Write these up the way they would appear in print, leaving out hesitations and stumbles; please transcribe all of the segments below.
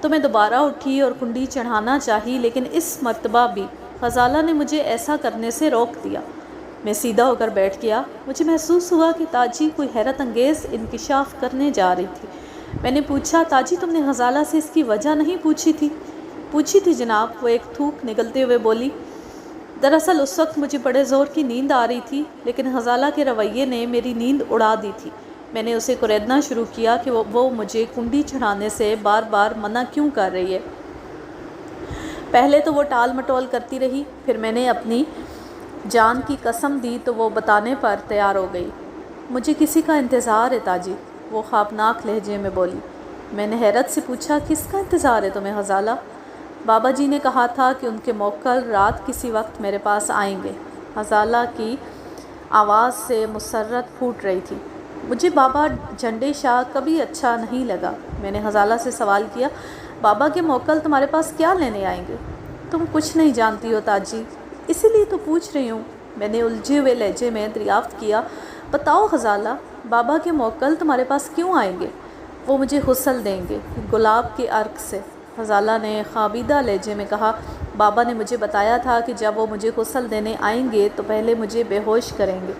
تو میں دوبارہ اٹھی اور کنڈی چڑھانا چاہی، لیکن اس مرتبہ بھی غزالہ نے مجھے ایسا کرنے سے روک دیا۔ میں سیدھا ہو کر بیٹھ گیا۔ مجھے محسوس ہوا کہ تاجی کوئی حیرت انگیز انکشاف کرنے جا رہی تھی۔ میں نے پوچھا، تاجی تم نے غزالہ سے اس کی وجہ نہیں پوچھی تھی؟ پوچھی تھی جناب، وہ ایک تھوک نگلتے ہوئے بولی۔ دراصل اس وقت مجھے بڑے زور کی نیند آ رہی تھی، لیکن غزالہ کے رویے نے میری نیند اڑا دی تھی۔ میں نے اسے کریدنا شروع کیا کہ وہ مجھے کنڈی چڑھانے سے بار بار منع کیوں کر رہی ہے۔ پہلے تو وہ ٹال مٹول کرتی رہی، پھر میں نے اپنی جان کی قسم دی تو وہ بتانے پر تیار ہو گئی۔ مجھے کسی کا انتظار ہے تاجی، وہ خوابناک لہجے میں بولی۔ میں نے حیرت سے پوچھا، کس کا انتظار ہے تمہیں غزالہ؟ بابا جی نے کہا تھا کہ ان کے موکل رات کسی وقت میرے پاس آئیں گے۔ غزالہ کی آواز سے مسرت پھوٹ رہی تھی۔ مجھے بابا جھنڈے شاہ کبھی اچھا نہیں لگا۔ میں نے غزالہ سے سوال کیا، بابا کے موکل تمہارے پاس کیا لینے آئیں گے؟ تم کچھ نہیں جانتی ہو تاجی، اسی لیے تو پوچھ رہی ہوں، میں نے الجھے ہوئے لہجے میں دریافت کیا۔ بتاؤ غزالہ، بابا کے موکل تمہارے پاس کیوں آئیں گے؟ وہ مجھے غسل دیں گے، گلاب کے عرق سے۔ غزالہ نے خوابیدہ لہجے میں کہا، بابا نے مجھے بتایا تھا کہ جب وہ مجھے غسل دینے آئیں گے تو پہلے مجھے بے ہوش کریں گے۔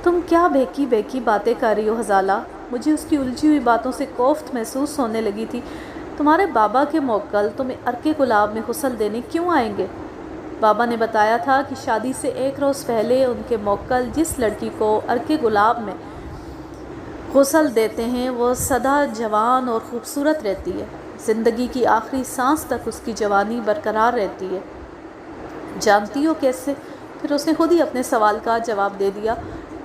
تم کیا بہکی بہکی باتیں کر رہی ہو غزالہ؟ مجھے اس کی الجھی ہوئی باتوں سے کوفت محسوس ہونے لگی تھی۔ تمہارے بابا کے موکل تمہیں عرق گلاب میں غسل دینے کیوں آئیں گے؟ بابا نے بتایا تھا کہ شادی سے ایک روز پہلے ان کے موکل جس لڑکی کو عرق گلاب میں غسل دیتے ہیں وہ سدا جوان اور خوبصورت رہتی ہے، زندگی کی آخری سانس تک اس کی جوانی برقرار رہتی ہے۔ جانتی ہو کیسے؟ پھر اس نے خود ہی اپنے سوال کا جواب دے دیا،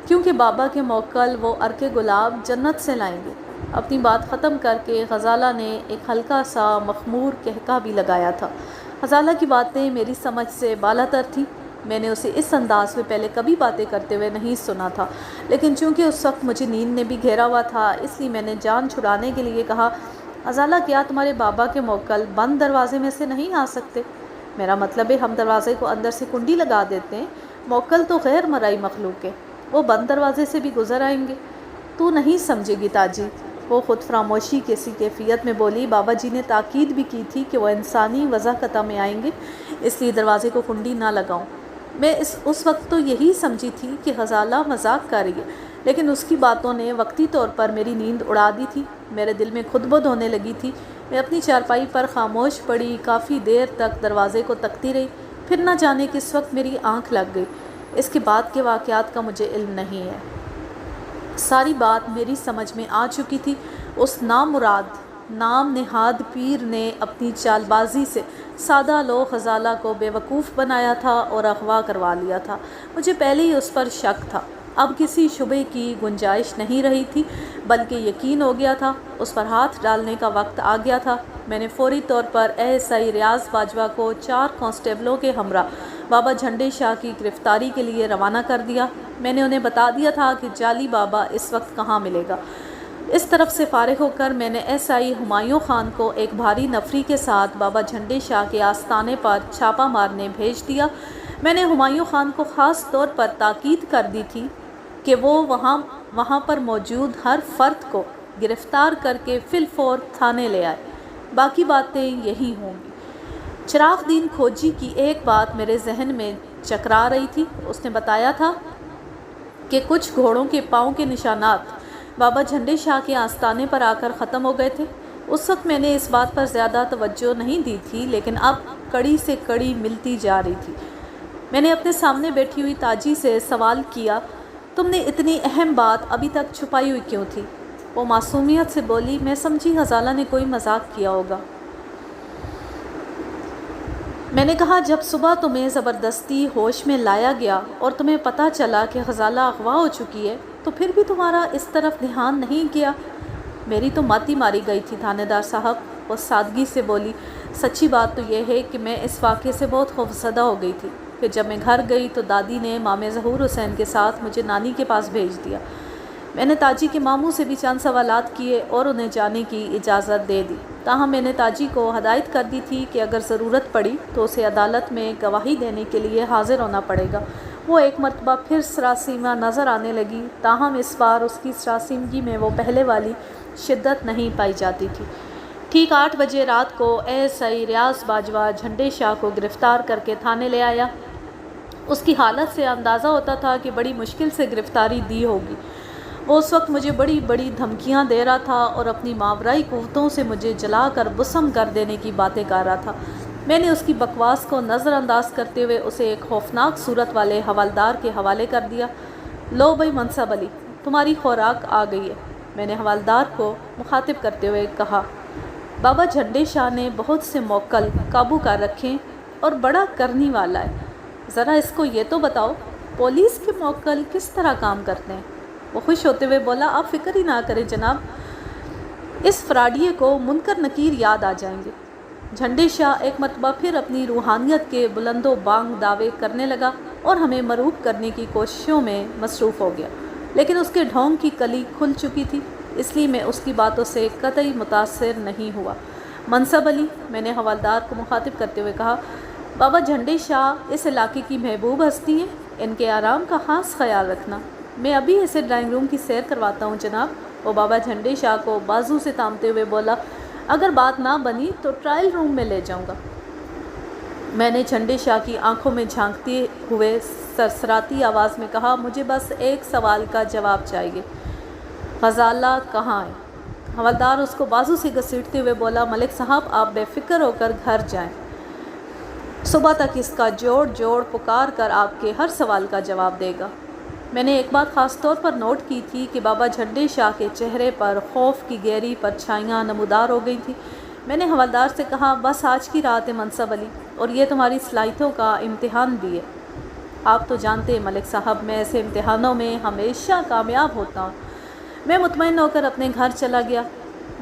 کیونکہ بابا کے موکل وہ عرق گلاب جنت سے لائیں گے۔ اپنی بات ختم کر کے غزالہ نے ایک ہلکا سا مخمور کہکا بھی لگایا تھا۔ غزالہ کی باتیں میری سمجھ سے بالاتر تھیں۔ میں نے اسے اس انداز میں پہلے کبھی باتیں کرتے ہوئے نہیں سنا تھا، لیکن چونکہ اس وقت مجھے نیند نے بھی گھیرا ہوا تھا، اس لیے میں نے جان چھڑانے کے لیے کہا، غزالہ کیا تمہارے بابا کے موکل بند دروازے میں سے نہیں آ سکتے؟ میرا مطلب ہے ہم دروازے کو اندر سے کنڈی لگا دیتے ہیں، موکل تو غیر مرئی مخلوق ہے، وہ بند دروازے سے بھی گزر آئیں گے۔ تو نہیں سمجھے گی تاجی، وہ خود فراموشی کسی کیفیت میں بولی۔ بابا جی نے تاکید بھی کی تھی کہ وہ انسانی وضاحت میں آئیں گے، اس لیے دروازے کو کنڈی نہ لگاؤں۔ میں اس وقت تو یہی سمجھی تھی کہ غزالہ مذاق کر رہی ہے، لیکن اس کی باتوں نے وقتی طور پر میری نیند اڑا دی تھی۔ میرے دل میں خود بد ہونے لگی تھی۔ میں اپنی چارپائی پر خاموش پڑی کافی دیر تک دروازے کو تکتی رہی، پھر نہ جانے کس وقت میری آنکھ لگ گئی۔ اس کے بعد کے واقعات کا مجھے علم نہیں ہے۔ ساری بات میری سمجھ میں آ چکی تھی۔ اس نامراد نام نہاد پیر نے اپنی چال بازی سے سادہ لو غزالہ کو بے وقوف بنایا تھا اور اغوا کروا لیا تھا۔ مجھے پہلے ہی اس پر شک تھا، اب کسی شبے کی گنجائش نہیں رہی تھی، بلکہ یقین ہو گیا تھا۔ اس پر ہاتھ ڈالنے کا وقت آ گیا تھا۔ میں نے فوری طور پر ASI ریاض باجوہ کو 4 کانسٹیبلوں کے ہمراہ بابا جھنڈے شاہ کی گرفتاری کے لیے روانہ کر دیا۔ میں نے انہیں بتا دیا تھا کہ جعلی بابا اس وقت کہاں ملے گا۔ اس طرف سے فارغ ہو کر میں نے SI ہمایوں خان کو ایک بھاری نفری کے ساتھ بابا جھنڈے شاہ کے آستانے پر چھاپہ مارنے بھیج دیا۔ میں نے ہمایوں خان کو خاص طور پر تاکید کر دی تھی کہ وہ وہاں پر موجود ہر فرد کو گرفتار کر کے فی الفور تھانے لے آئے۔ باقی باتیں یہی ہوں گی۔ چراغ دین کھوجی کی ایک بات میرے ذہن میں چکرا رہی تھی۔ اس نے بتایا تھا کہ کچھ گھوڑوں کے پاؤں کے نشانات بابا جھنڈے شاہ کے آستانے پر آ کر ختم ہو گئے تھے۔ اس وقت میں نے اس بات پر زیادہ توجہ نہیں دی تھی، لیکن اب کڑی سے کڑی ملتی جا رہی تھی۔ میں نے اپنے سامنے بیٹھی ہوئی تاجی سے سوال کیا، تم نے اتنی اہم بات ابھی تک چھپائی ہوئی کیوں تھی؟ وہ معصومیت سے بولی، میں سمجھی غزالہ نے کوئی مذاق کیا ہوگا۔ میں نے کہا، جب صبح تمہیں زبردستی ہوش میں لایا گیا اور تمہیں پتہ چلا کہ غزالہ اغوا ہو چکی ہے تو پھر بھی تمہارا اس طرف دھیان نہیں کیا؟ میری تو ماتی ماری گئی تھی تھانے دار صاحب، وہ سادگی سے بولی۔ سچی بات تو یہ ہے کہ میں اس واقعے سے بہت خوفزدہ ہو گئی تھی۔ پھر جب میں گھر گئی تو دادی نے مامے ظہور حسین کے ساتھ مجھے نانی کے پاس بھیج دیا۔ میں نے تاجی کے ماموں سے بھی چند سوالات کیے اور انہیں جانے کی اجازت دے دی۔ تاہم میں نے تاجی کو ہدایت کر دی تھی کہ اگر ضرورت پڑی تو اسے عدالت میں گواہی دینے کے لیے حاضر ہونا پڑے گا۔ وہ ایک مرتبہ پھر سراسیمہ نظر آنے لگی، تاہم اس بار اس کی سراسیمگی میں وہ پہلے والی شدت نہیں پائی جاتی تھی۔ ٹھیک 8 بجے رات کو ASI ریاض باجوہ جھنڈے شاہ کو گرفتار کر کے تھانے لے آیا۔ اس کی حالت سے اندازہ ہوتا تھا کہ بڑی مشکل سے گرفتاری دی ہوگی۔ وہ اس وقت مجھے بڑی بڑی دھمکیاں دے رہا تھا اور اپنی ماورائی قوتوں سے مجھے جلا کر بسم کر دینے کی باتیں کر رہا تھا۔ میں نے اس کی بکواس کو نظر انداز کرتے ہوئے اسے ایک خوفناک صورت والے حوالدار کے حوالے کر دیا۔ لو بھائی منصب علی، تمہاری خوراک آ گئی ہے، میں نے حوالدار کو مخاطب کرتے ہوئے کہا۔ بابا جھنڈے شاہ نے بہت سے موکل قابو کر رکھے اور بڑا کرنی والا ہے، ذرا اس کو یہ تو بتاؤ پولیس کے موکل کس طرح کام کرتے ہیں؟ وہ خوش ہوتے ہوئے بولا، آپ فکر ہی نہ کریں جناب، اس فراڈیے کو منکر نکیر یاد آ جائیں گے۔ جھنڈے شاہ ایک مرتبہ پھر اپنی روحانیت کے بلند و بانگ دعوے کرنے لگا اور ہمیں مروب کرنے کی کوششوں میں مصروف ہو گیا، لیکن اس کے ڈھونگ کی کلی کھل چکی تھی، اس لیے میں اس کی باتوں سے قطعی متاثر نہیں ہوا۔ منصب علی، میں نے حوالدار کو مخاطب کرتے ہوئے کہا، بابا جھنڈے شاہ اس علاقے کی محبوب ہستی ہیں، ان کے آرام کا خاص خیال رکھنا۔ میں ابھی اسے ڈرائنگ روم کی سیر کرواتا ہوں جناب۔ وہ بابا جھنڈے شاہ کو بازو سے تامتے ہوئے بولا، اگر بات نہ بنی تو ٹرائل روم میں لے جاؤں گا۔ میں نے جھنڈے شاہ کی آنکھوں میں جھانکتے ہوئے سرسراتی آواز میں کہا، مجھے بس ایک سوال کا جواب چاہیے، غزالہ کہاں ہے؟ حوالدار اس کو بازو سے گھسیٹتے ہوئے بولا، ملک صاحب آپ بے فکر ہو کر گھر جائیں، صبح تک اس کا جوڑ جوڑ پکار کر آپ کے ہر سوال کا جواب دے گا۔ میں نے ایک بات خاص طور پر نوٹ کی تھی کہ بابا جھنڈے شاہ کے چہرے پر خوف کی گہری پرچھائیاں نمودار ہو گئی تھیں۔ میں نے حوالدار سے کہا، بس آج کی رات ہے منصب علی، اور یہ تمہاری صلاحیتوں کا امتحان بھی ہے۔ آپ تو جانتے ہیں ملک صاحب، میں ایسے امتحانوں میں ہمیشہ کامیاب ہوتا ہوں۔ میں مطمئن ہو کر اپنے گھر چلا گیا۔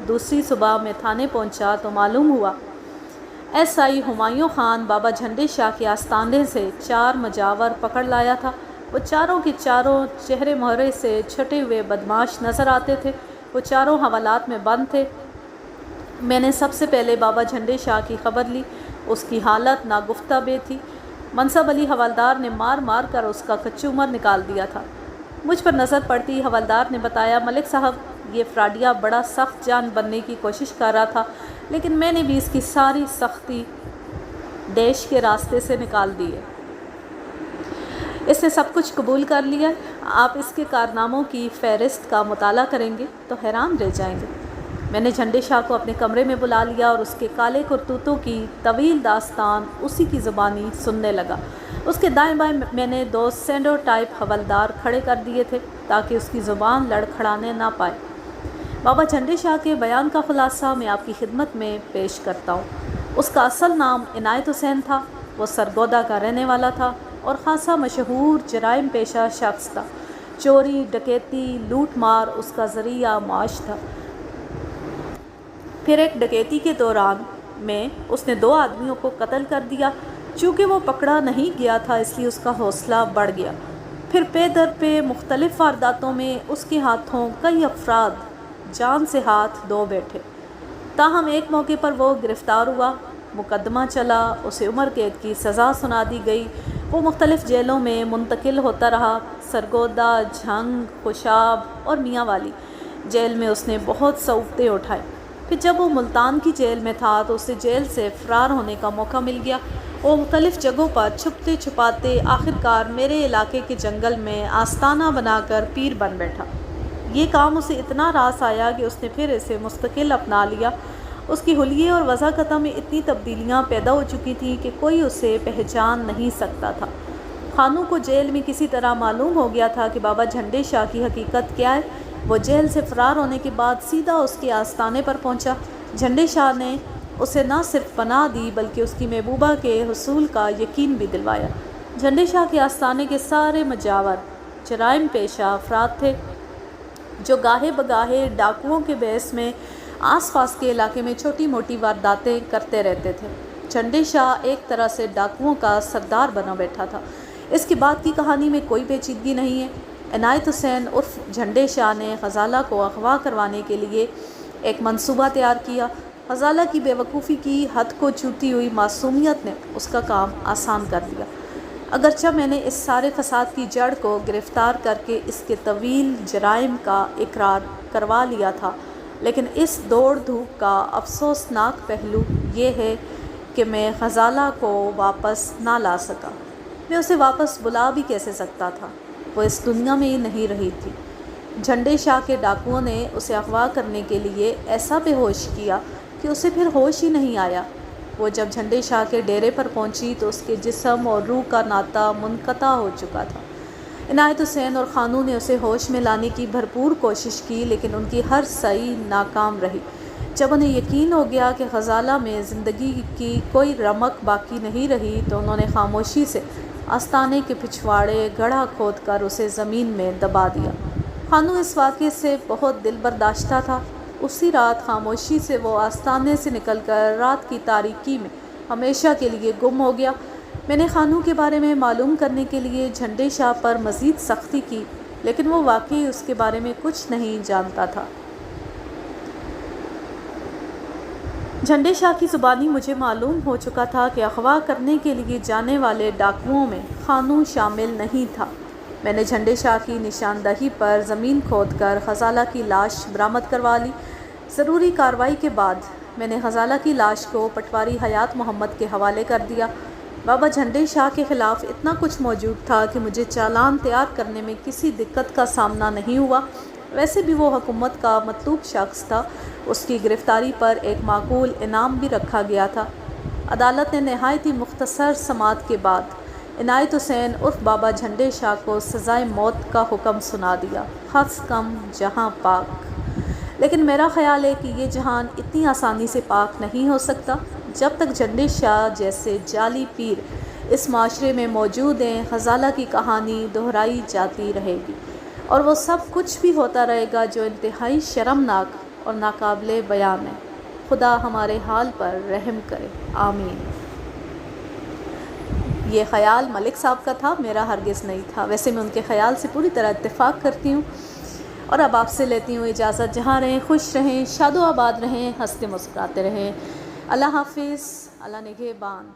دوسری صبح میں تھانے پہنچا تو معلوم ہوا SI ہمایوں خان بابا جھنڈے شاہ کے آستانے سے 4 مجاور پکڑ لایا تھا۔ وہ چاروں کے چاروں چہرے مہرے سے چھٹے ہوئے بدماش نظر آتے تھے۔ وہ چاروں حوالات میں بند تھے۔ میں نے سب سے پہلے بابا جھنڈے شاہ کی خبر لی۔ اس کی حالت ناگفتہ بے تھی۔ منصب علی حوالدار نے مار مار کر اس کا کچومر نکال دیا تھا۔ مجھ پر نظر پڑتی حوالدار نے بتایا، ملک صاحب یہ فراڈیا بڑا سخت جان بننے کی کوشش کر رہا تھا، لیکن میں نے بھی اس کی ساری سختی دیش کے راستے سے نکال دی ہے۔ اس نے سب کچھ قبول کر لیا۔ آپ اس کے کارناموں کی فہرست کا مطالعہ کریں گے تو حیران رہ جائیں گے۔ میں نے جھنڈے شاہ کو اپنے کمرے میں بلا لیا اور اس کے کالے کرتوتوں کی طویل داستان اسی کی زبانی سننے لگا۔ اس کے دائیں بائیں میں نے 2 سینڈو ٹائپ حوالدار کھڑے کر دیے تھے تاکہ اس کی زبان لڑکھڑانے نہ پائے۔ بابا جھنڈے شاہ کے بیان کا خلاصہ میں آپ کی خدمت میں پیش کرتا ہوں۔ اس کا اصل نام عنایت حسین تھا۔ وہ سرگودا کا رہنے والا تھا اور خاصا مشہور جرائم پیشہ شخص تھا۔ چوری، ڈکیتی، لوٹ مار اس کا ذریعہ معاش تھا۔ پھر ایک ڈکیتی کے دوران میں اس نے 2 آدمیوں کو قتل کر دیا۔ چونکہ وہ پکڑا نہیں گیا تھا اس لیے اس کا حوصلہ بڑھ گیا۔ پھر پے در پہ مختلف وارداتوں میں اس کے ہاتھوں کئی افراد جان سے ہاتھ دھو بیٹھے۔ تاہم ایک موقع پر وہ گرفتار ہوا، مقدمہ چلا، اسے عمر قید کی سزا سنا دی گئی۔ وہ مختلف جیلوں میں منتقل ہوتا رہا۔ سرگودا، جھنگ، خوشاب اور میاں والی جیل میں اس نے بہت صعوبتیں اٹھائیں۔ پھر جب وہ ملتان کی جیل میں تھا تو اسے جیل سے فرار ہونے کا موقع مل گیا۔ وہ مختلف جگہوں پر چھپتے چھپاتے آخرکار میرے علاقے کے جنگل میں آستانہ بنا کر پیر بن بیٹھا۔ یہ کام اسے اتنا راس آیا کہ اس نے پھر اسے مستقل اپنا لیا۔ اس کی حلیے اور وضاقتہ میں اتنی تبدیلیاں پیدا ہو چکی تھیں کہ کوئی اسے پہچان نہیں سکتا تھا۔ خانوں کو جیل میں کسی طرح معلوم ہو گیا تھا کہ بابا جھنڈے شاہ کی حقیقت کیا ہے۔ وہ جیل سے فرار ہونے کے بعد سیدھا اس کے آستانے پر پہنچا۔ جھنڈے شاہ نے اسے نہ صرف پناہ دی بلکہ اس کی محبوبہ کے حصول کا یقین بھی دلوایا۔ جھنڈے شاہ کے آستانے کے سارے مجاور جرائم پیشہ افراد تھے جو گاہے بگاہے ڈاکوؤں کے بیس میں آس پاس کے علاقے میں چھوٹی موٹی وارداتیں کرتے رہتے تھے۔ جھنڈے شاہ ایک طرح سے ڈاکوؤں کا سردار بنا بیٹھا تھا۔ اس کے بعد کی کہانی میں کوئی پیچیدگی نہیں ہے۔ عنایت حسین عرف جھنڈے شاہ نے غزالہ کو اغوا کروانے کے لیے ایک منصوبہ تیار کیا۔ غزالہ کی بے وقوفی کی حد کو چھوتی ہوئی معصومیت نے اس کا کام آسان کر دیا۔ اگرچہ میں نے اس سارے فساد کی جڑ کو گرفتار کر کے اس کے طویل جرائم کا اقرار کروا لیا تھا، لیکن اس دوڑ دھوپ کا افسوسناک پہلو یہ ہے کہ میں غزالہ کو واپس نہ لا سکا۔ میں اسے واپس بلا بھی کیسے سکتا تھا؟ وہ اس دنیا میں ہی نہیں رہی تھی۔ جھنڈے شاہ کے ڈاکوؤں نے اسے اغوا کرنے کے لیے ایسا بے ہوش کیا کہ اسے پھر ہوش ہی نہیں آیا۔ وہ جب جھنڈے شاہ کے ڈیرے پر پہنچی تو اس کے جسم اور روح کا ناطہ منقطع ہو چکا تھا۔ عنایت حسین اور خانو نے اسے ہوش میں لانے کی بھرپور کوشش کی، لیکن ان کی ہر سعی ناکام رہی۔ جب انہیں یقین ہو گیا کہ غزالہ میں زندگی کی کوئی رمق باقی نہیں رہی تو انہوں نے خاموشی سے آستانے کے پچھواڑے گڑھا کھود کر اسے زمین میں دبا دیا۔ خانو اس واقعے سے بہت دل برداشتہ تھا۔ اسی رات خاموشی سے وہ آستانے سے نکل کر رات کی تاریکی میں ہمیشہ کے لیے گم ہو گیا۔ میں نے خانو کے بارے میں معلوم کرنے کے لیے جھنڈے شاہ پر مزید سختی کی، لیکن وہ واقعی اس کے بارے میں کچھ نہیں جانتا تھا۔ جھنڈے شاہ کی زبانی مجھے معلوم ہو چکا تھا کہ اغوا کرنے کے لیے جانے والے ڈاکوؤں میں خانو شامل نہیں تھا۔ میں نے جھنڈے شاہ کی نشاندہی پر زمین کھود کر غزالہ کی لاش برآمد کروا لی۔ ضروری کارروائی کے بعد میں نے غزالہ کی لاش کو پٹواری حیات محمد کے حوالے کر دیا۔ بابا جھنڈے شاہ کے خلاف اتنا کچھ موجود تھا کہ مجھے چالان تیار کرنے میں کسی دقت کا سامنا نہیں ہوا۔ ویسے بھی وہ حکومت کا مطلوب شخص تھا۔ اس کی گرفتاری پر ایک معقول انعام بھی رکھا گیا تھا۔ عدالت نے نہایت ہی مختصر سماعت کے بعد عنایت حسین عرف بابا جھنڈے شاہ کو سزائے موت کا حکم سنا دیا۔ حفظ کم جہاں پاک۔ لیکن میرا خیال ہے کہ یہ جہان اتنی آسانی سے پاک نہیں ہو سکتا۔ جب تک جھنڈے شاہ جیسے جعلی پیر اس معاشرے میں موجود ہیں، غزالہ کی کہانی دہرائی جاتی رہے گی، اور وہ سب کچھ بھی ہوتا رہے گا جو انتہائی شرمناک اور ناقابل بیان ہے۔ خدا ہمارے حال پر رحم کرے، آمین۔ یہ خیال ملک صاحب کا تھا، میرا ہرگز نہیں تھا۔ ویسے میں ان کے خیال سے پوری طرح اتفاق کرتی ہوں، اور اب آپ سے لیتی ہوں اجازت۔ جہاں رہیں خوش رہیں، شاد و آباد رہیں، ہنستے مسکراتے رہیں۔ اللہ حافظ، اللہ نگہبان۔